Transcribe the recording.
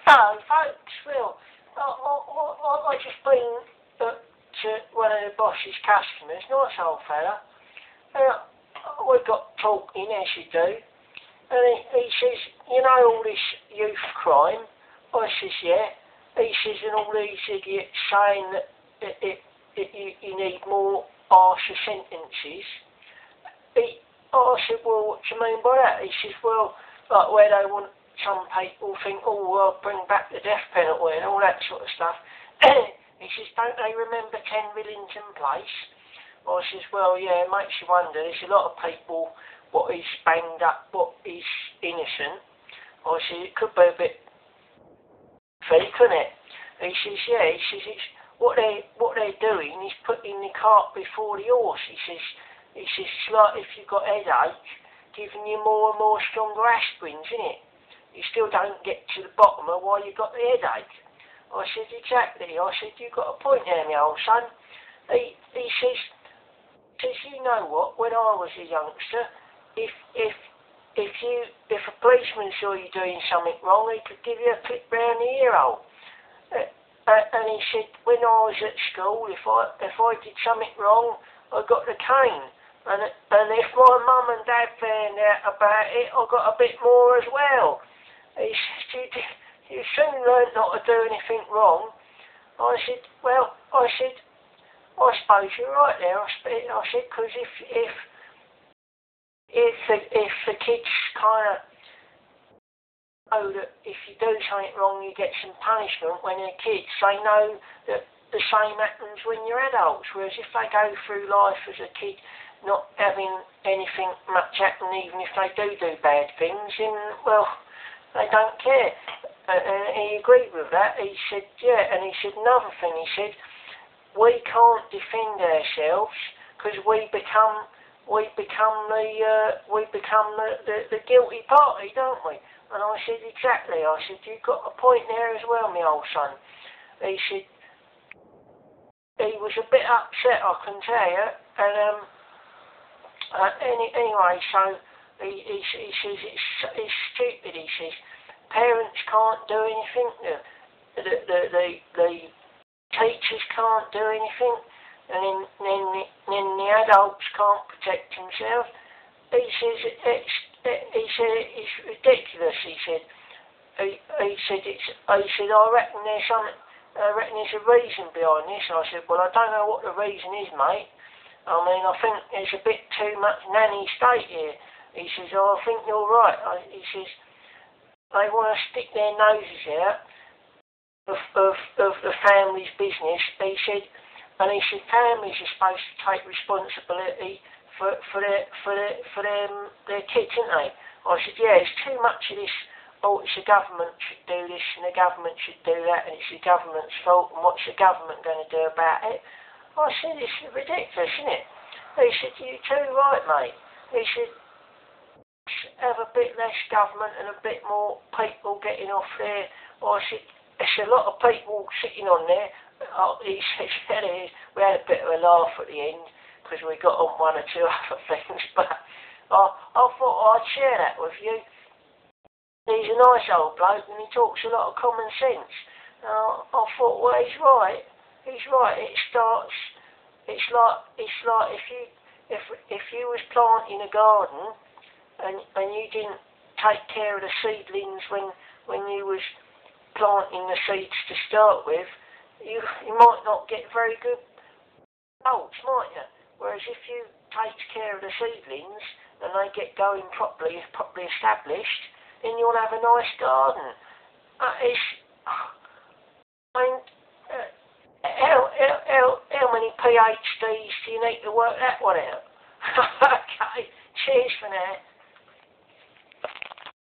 Hello, folks. Well, I just been to one of the boss's customers, nice old fella. We got talking, as you do, and he says, you know all this youth crime? I says, yeah. He says, and all these idiots saying that you need more harsher sentences. I said, well, what do you mean by that? He says, well, like where they want, some people think, oh, well, bring back the death penalty and all that sort of stuff. He says, don't they remember 10 Rillington Place? I says, well, yeah, it makes you wonder. There's a lot of people what is banged up, what is innocent. I said, it could be a bit fake, couldn't it? He says, yeah. He says, it's what they're doing is putting the cart before the horse. He says, it's like if you've got headache, giving you more and more stronger aspirins, isn't it? You still don't get to the bottom of why you got the headache. I said, exactly. I said, you've got a point there, my old son. He says, you know what, when I was a youngster, if a policeman saw you doing something wrong, he could give you a clip round the ear hole. And he said, when I was at school, if I did something wrong, I got the cane. And if my mum and dad found out about it, I got a bit more as well. He said, you soon learned not to do anything wrong. I said, well, I suppose you're right there. I said, because if the kids kind of know that if you do something wrong, you get some punishment when they're kids, they know that the same happens when you're adults. Whereas if they go through life as a kid, not having anything much happen, even if they do bad things, then, well, they don't care. And he agreed with that. He said, yeah, and he said another thing. He said, we can't defend ourselves because we become the guilty party, don't we? And I said, exactly. I said, you've got a point there as well, my old son. He said, he was a bit upset, I can tell you. And anyway, so he says it's stupid. He says parents can't do anything. The teachers can't do anything, and then the adults can't protect themselves. He says it's ridiculous. He said I reckon there's something. I reckon there's a reason behind this. I said, well, I don't know what the reason is, mate. I mean, I think there's a bit too much nanny state here. He says, oh, I think you're right. He says, they want to stick their noses out of the family's business. He said, families are supposed to take responsibility for their kids, aren't they? I said, yeah, it's too much of this. Oh, it's the government should do this and the government should do that and it's the government's fault and what's the government going to do about it? I said, it's ridiculous, isn't it? He said, you're too right, mate. He said, have a bit less government and a bit more people getting off there. I said, there's a lot of people sitting on there. He said, we had a bit of a laugh at the end because we got on one or two other things, but I thought I'd share that with you. He's a nice old bloke and he talks a lot of common sense. I thought, well, he's right. He's right. It's like if you was planting a garden and you didn't take care of the seedlings when you was planting the seeds to start with, you might not get very good results, might you? Whereas if you take care of the seedlings and they get going properly established, then you'll have a nice garden. How many PhDs do you need to work that one out? Okay, cheers for now.